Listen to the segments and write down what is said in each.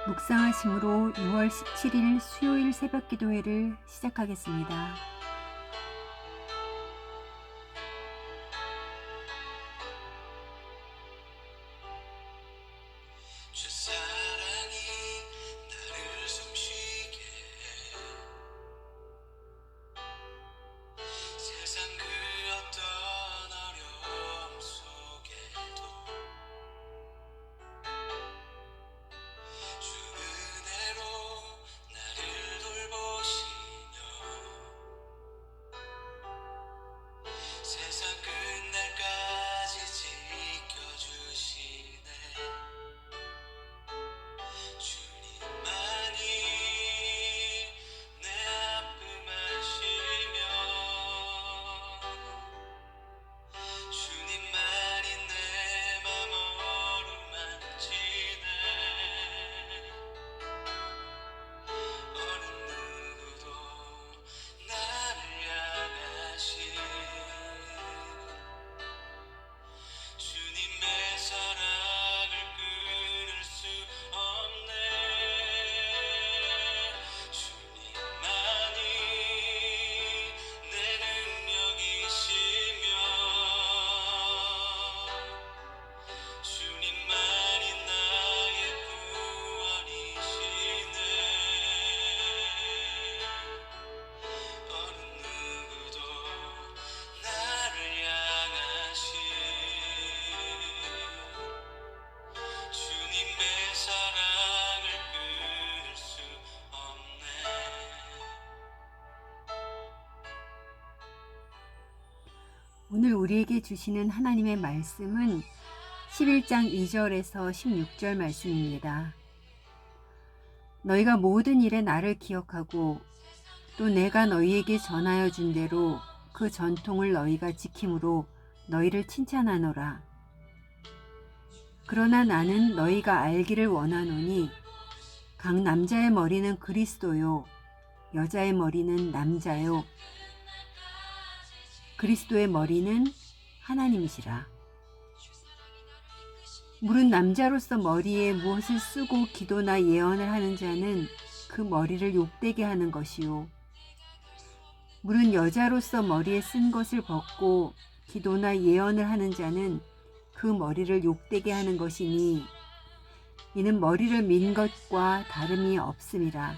묵상하심으로 6월 17일 수요일 새벽 기도회를 시작하겠습니다. 주 사랑이 나를 숨쉬게 해. 세상 그 어떤 어려움 속에도 주 은혜로 나를 돌보시며 세상 끝날까지 지켜주시네. 주님만이 내 아픔 아시며 주님만이 내 맘 어루만지네. 어느 누구도 나를 향하신 주님의 사랑을 끊을 수 없네. 주님만이 내 능력이시며 주님만이 나의 구원이시네. 어느 누구도 나를 향하신 주님의 사랑을 끊을 수 없네. 오늘 우리에게 주시는 하나님의 말씀은 11장 2절에서 16절 말씀입니다. 너희가 모든 일에 나를 기억하고 또 내가 너희에게 전하여 준 대로 그 전통을 너희가 지킴으로 너희를 칭찬하노라. 그러나 나는 너희가 알기를 원하노니 각 남자의 머리는 그리스도요 여자의 머리는 남자요 그리스도의 머리는 하나님이시라. 물은 남자로서 머리에 무엇을 쓰고 기도나 예언을 하는 자는 그 머리를 욕되게 하는 것이요 물은 여자로서 머리에 쓴 것을 벗고 기도나 예언을 하는 자는 그 머리를 욕되게 하는 것이니 이는 머리를 민 것과 다름이 없음이라.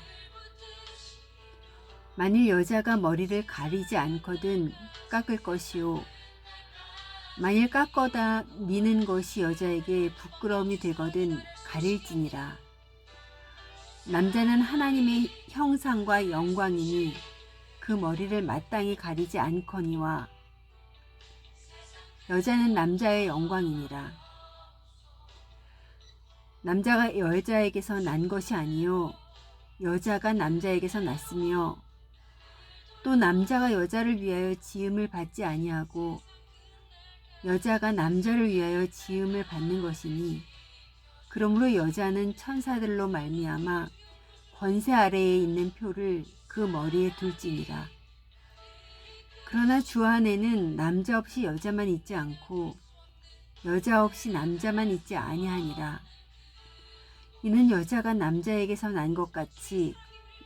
만일 여자가 머리를 가리지 않거든 깎을 것이요 만일 깎거나 미는 것이 여자에게 부끄러움이 되거든 가릴지니라. 남자는 하나님의 형상과 영광이니 그 머리를 마땅히 가리지 않거니와 여자는 남자의 영광이니라. 남자가 여자에게서 난 것이 아니요 여자가 남자에게서 났으며 또 남자가 여자를 위하여 지음을 받지 아니하고 여자가 남자를 위하여 지음을 받는 것이니 그러므로 여자는 천사들로 말미암아 권세 아래에 있는 표를 그 머리에 둘지니라. 그러나 주 안에는 남자 없이 여자만 있지 않고 여자 없이 남자만 있지 아니하니라. 이는 여자가 남자에게서 난 것 같이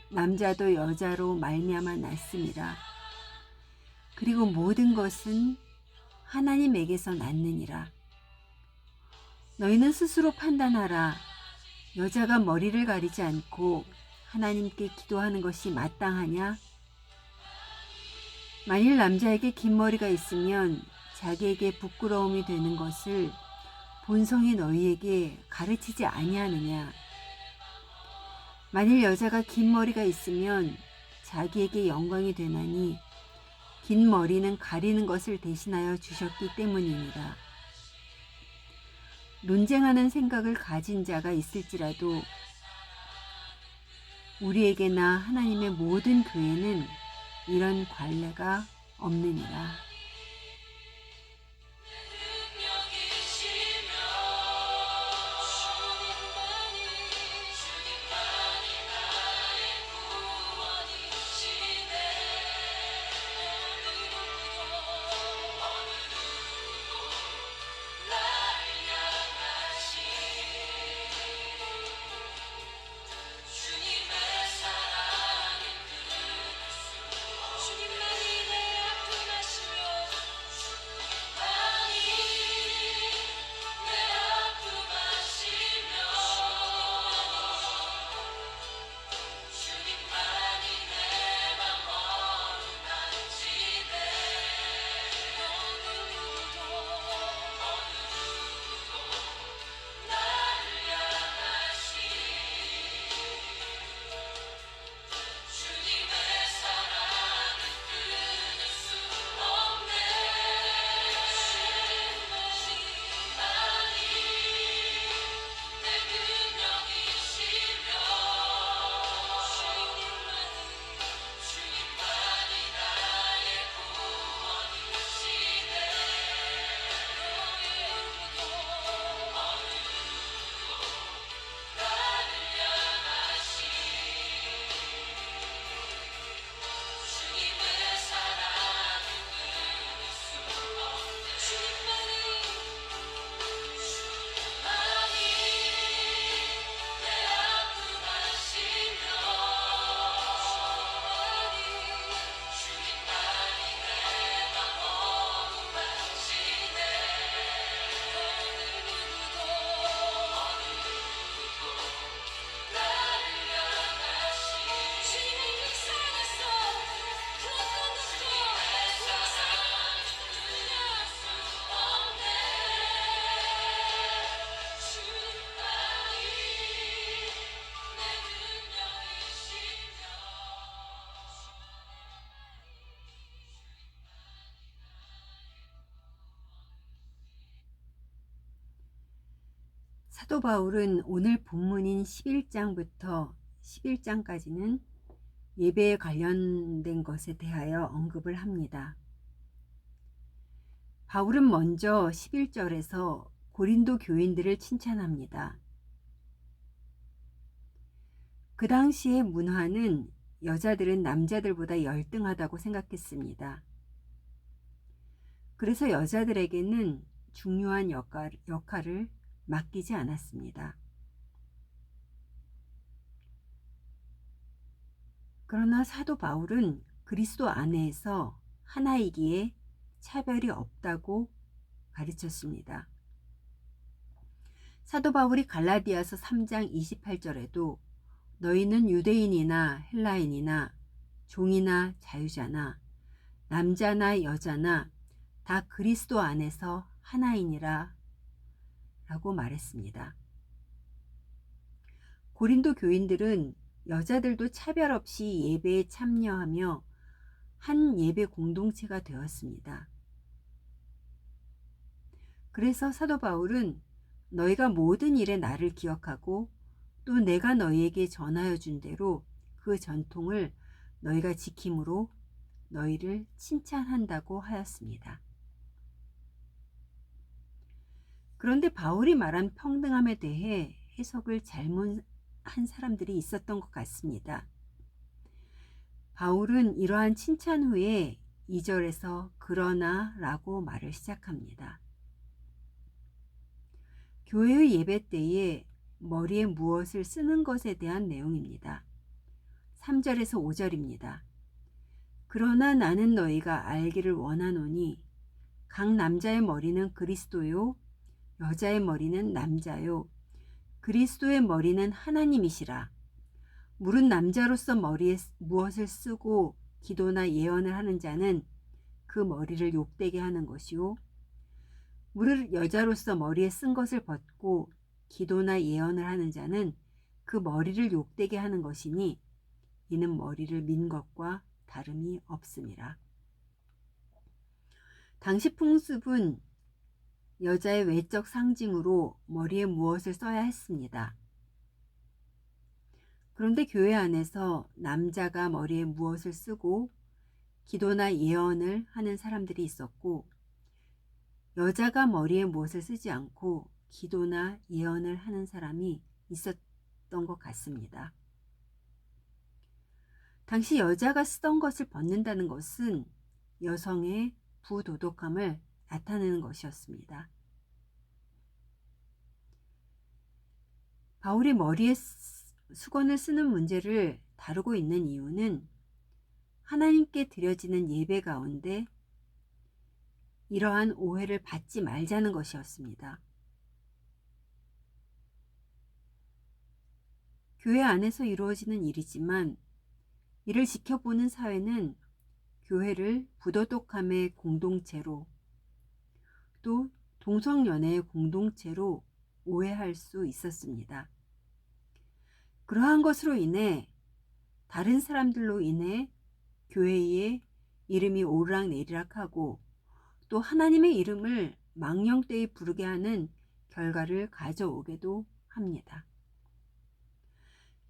남자도 여자로 말미암아 났음이라. 그리고 모든 것은 하나님에게서 났느니라. 너희는 스스로 판단하라. 여자가 머리를 가리지 않고 하나님께 기도하는 것이 마땅하냐? 만일 남자에게 긴 머리가 있으면 자기에게 부끄러움이 되는 것을 본성이 너희에게 가르치지 아니하느냐? 만일 여자가 긴 머리가 있으면 자기에게 영광이 되나니 긴 머리는 가리는 것을 대신하여 주셨기 때문이니라. 논쟁하는 생각을 가진 자가 있을지라도 우리에게나 하나님의 모든 교회는 이런 관례가 없느니라. 사도 바울은 오늘 본문인 11장부터 11장까지는 예배에 관련된 것에 대하여 언급을 합니다. 바울은 먼저 11절에서 고린도 교인들을 칭찬합니다. 그 당시의 문화는 여자들은 남자들보다 열등하다고 생각했습니다. 그래서 여자들에게는 중요한 역할을 맡기지 않았습니다. 그러나 사도 바울은 그리스도 안에서 하나이기에 차별이 없다고 가르쳤습니다. 사도 바울이 갈라디아서 3장 28절에도 너희는 유대인이나 헬라인이나 종이나 자유자나 남자나 여자나 다 그리스도 안에서 하나이니라 라고 말했습니다. 고린도 교인들은 여자들도 차별 없이 예배에 참여하며 한 예배 공동체가 되었습니다. 그래서 사도 바울은 너희가 모든 일에 나를 기억하고 또 내가 너희에게 전하여 준 대로 그 전통을 너희가 지킴으로 너희를 칭찬한다고 하였습니다. 그런데 바울이 말한 평등함에 대해 해석을 잘못한 사람들이 있었던 것 같습니다. 바울은 이러한 칭찬 후에 2절에서 그러나 라고 말을 시작합니다. 교회의 예배 때에 머리에 무엇을 쓰는 것에 대한 내용입니다. 3절에서 5절입니다. 그러나 나는 너희가 알기를 원하노니 각 남자의 머리는 그리스도요 여자의 머리는 남자요 그리스도의 머리는 하나님이시라. 물은 남자로서 머리에 무엇을 쓰고 기도나 예언을 하는 자는 그 머리를 욕되게 하는 것이요 물을 여자로서 머리에 쓴 것을 벗고 기도나 예언을 하는 자는 그 머리를 욕되게 하는 것이니 이는 머리를 민 것과 다름이 없음이라. 당시 풍습은 여자의 외적 상징으로 머리에 무엇을 써야 했습니다. 그런데 교회 안에서 남자가 머리에 무엇을 쓰고 기도나 예언을 하는 사람들이 있었고 여자가 머리에 무엇을 쓰지 않고 기도나 예언을 하는 사람이 있었던 것 같습니다. 당시 여자가 쓰던 것을 벗는다는 것은 여성의 부도덕함을 나타내는 것이었습니다. 바울이 머리에 수건을 쓰는 문제를 다루고 있는 이유는 하나님께 드려지는 예배 가운데 이러한 오해를 받지 말자는 것이었습니다. 교회 안에서 이루어지는 일이지만 이를 지켜보는 사회는 교회를 부도덕함의 공동체로 또 동성연애의 공동체로 오해할 수 있었습니다. 그러한 것으로 인해 다른 사람들로 인해 교회의 이름이 오르락내리락하고 또 하나님의 이름을 망령되이 부르게 하는 결과를 가져오기도 합니다.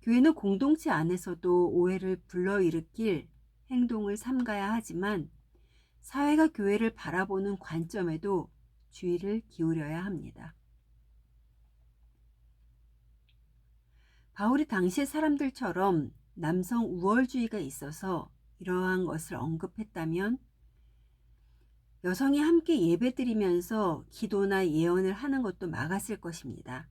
교회는 공동체 안에서도 오해를 불러일으킬 행동을 삼가야 하지만 사회가 교회를 바라보는 관점에도 주의를 기울여야 합니다. 바울이 당시의 사람들처럼 남성 우월주의가 있어서 이러한 것을 언급했다면 여성이 함께 예배드리면서 기도나 예언을 하는 것도 막았을 것입니다.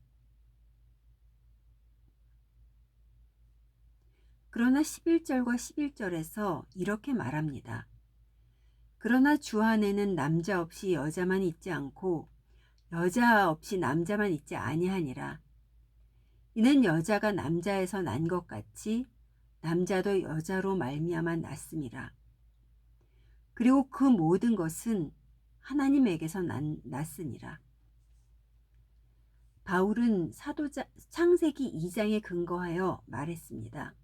그러나 11절과 11절에서 이렇게 말합니다. 그러나 주 안에는 남자 없이 여자만 있지 않고 여자 없이 남자만 있지 아니하니라. 이는 여자가 남자에서 난 것 같이 남자도 여자로 말미암아 났음이라. 그리고 그 모든 것은 하나님에게서 났으니라. 바울은 창세기 2장에 근거하여 말했습니다.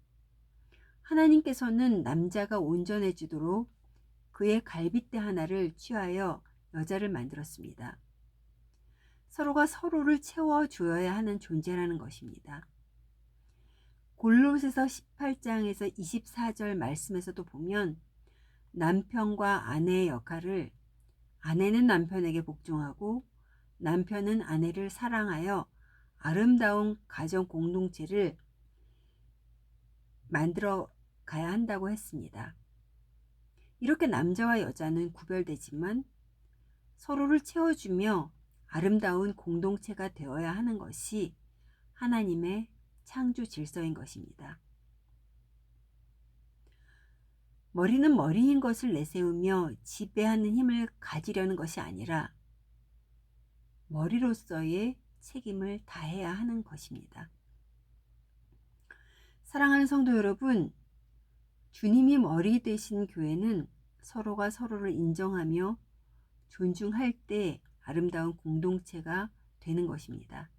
하나님께서는 남자가 온전해지도록 그의 갈빗대 하나를 취하여 여자를 만들었습니다. 서로가 서로를 채워주어야 하는 존재라는 것입니다. 골로새서 18장에서 24절 말씀에서도 보면 남편과 아내의 역할을 아내는 남편에게 복종하고 남편은 아내를 사랑하여 아름다운 가정 공동체를 만들어 가야 한다고 했습니다. 이렇게 남자와 여자는 구별되지만 서로를 채워주며 아름다운 공동체가 되어야 하는 것이 하나님의 창조 질서인 것입니다. 머리는 머리인 것을 내세우며 지배하는 힘을 가지려는 것이 아니라 머리로서의 책임을 다해야 하는 것입니다. 사랑하는 성도 여러분, 주님이 머리 되신 교회는 서로가 서로를 인정하며 존중할 때 아름다운 공동체가 되는 것입니다.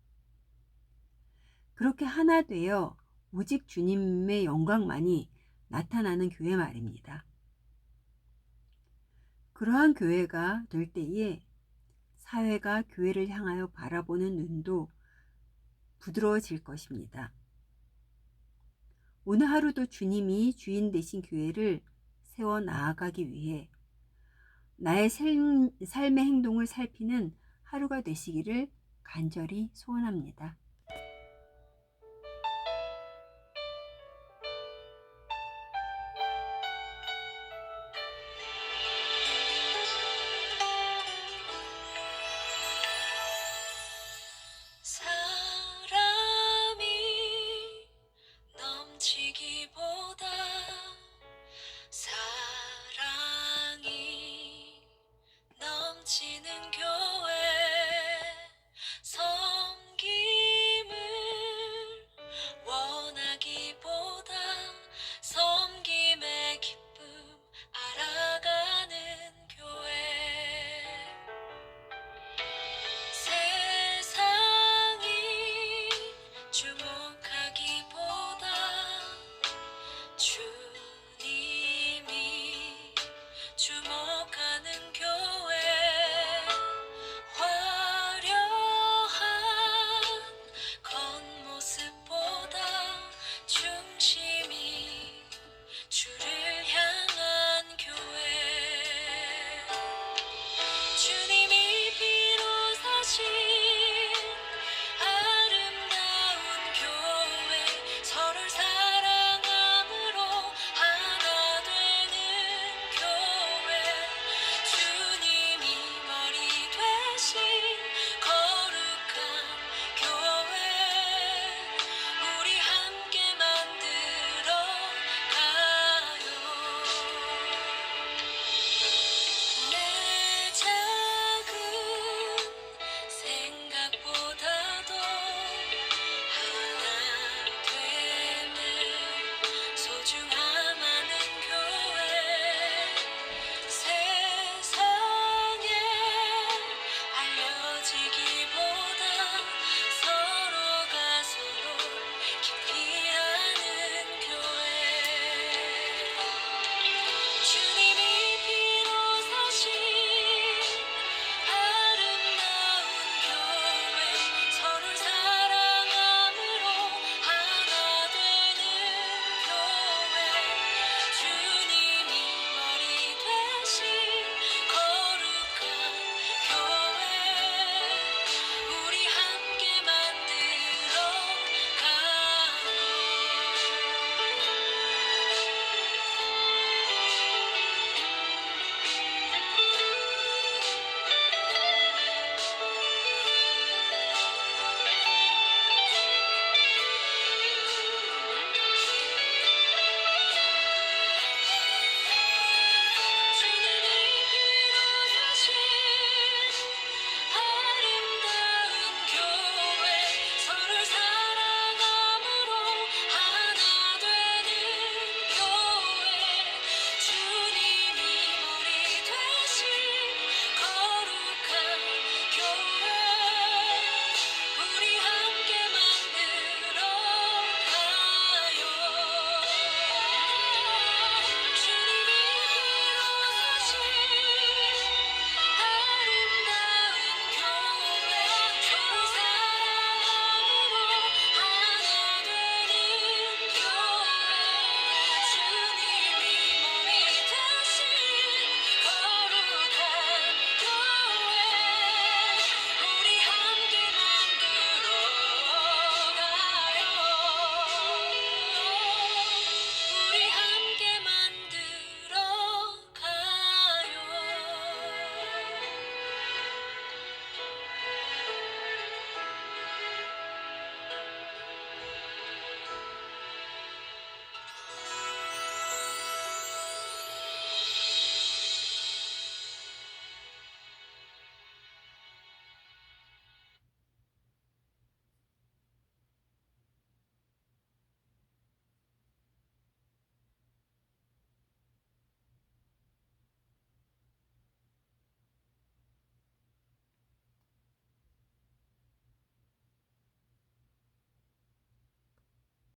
그렇게 하나 되어 오직 주님의 영광만이 나타나는 교회 말입니다. 그러한 교회가 될 때에 사회가 교회를 향하여 바라보는 눈도 부드러워질 것입니다. 오늘 하루도 주님이 주인 되신 교회를 세워 나아가기 위해 나의 삶의 행동을 살피는 하루가 되시기를 간절히 소원합니다.